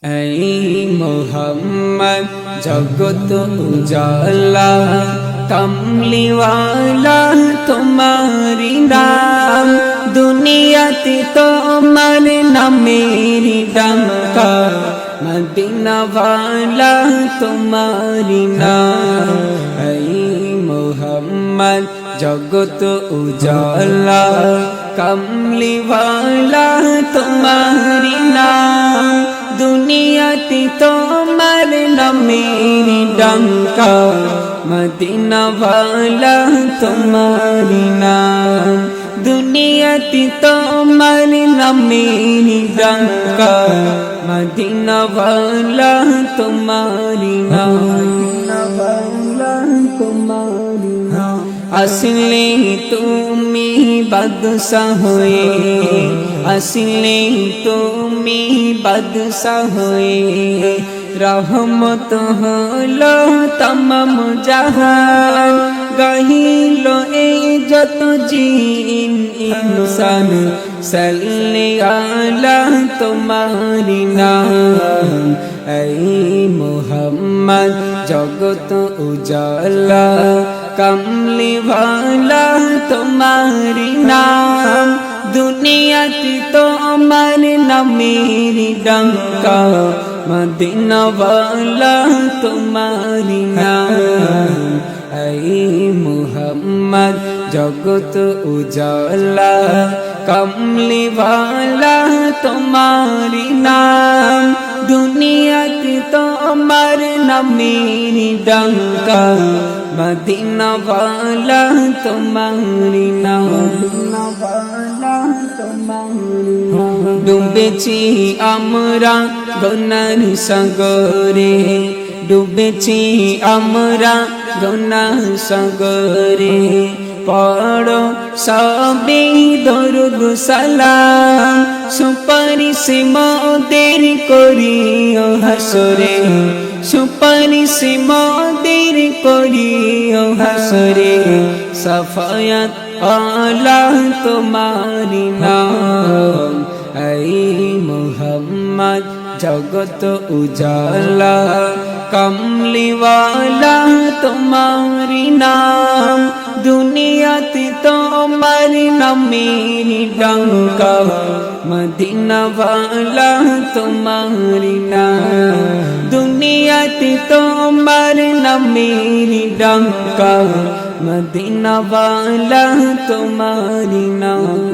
ऐ मोहम्मद जगत उजाला कमली वाला तुम्हारी नाम दुनियाती तुम्हार नामेरी डंका मदीना वाला तुम्हारी नाम ऐ मोहम्मद जगत उजाला कमली वाला तुम्हारी नाम दुनियाती तुम्हार नामेरी डंका मदीना वाला तुम्हारी नाम दुनियाती तुम्हार नामेरी डंका मदीना वाला तुम्हारी नाम আসলে তুমি বাদশা হয়ে আসলে তুমি বাদশা হয়ে রহমত হলো তমাম জাহান গাহিল এই যত জিন ইনসান সাল্লি আলা তোমারি নাম এই মুহাম্মদ জগত উজালা कमली वाला तुम्हारी नाम दुनियाती तुम्हार नामेरी डंका मदीना वाला तुम्हारी नाम ऐ मुहम्मद जगत उजाला कमली वाला तुम्हारी नाम दुनियाती तुम्हार नामेरी डंका मदीना वाला तुम्हारी नाम डुबेছি আমরা গুনার সাগরে ডুবেছি আমরা গুনার সাগরে পড়ো সবে দরুদ সালাম সুপারিশ মোদের করিও হাসরে সুপারিশ মোদের করিও হাসরে সাফায়াত আলা তোমারি নাম ऐ मुहम्मद जगत उजाला कमली वाला तुम्हारी नाम दुनियाती तुम्हार नामेरी डंका मदीना वाला तुम्हारी नाम दुनियाती तुम्हार नामेरी डंका मदीना वाला तुम्हारी नाम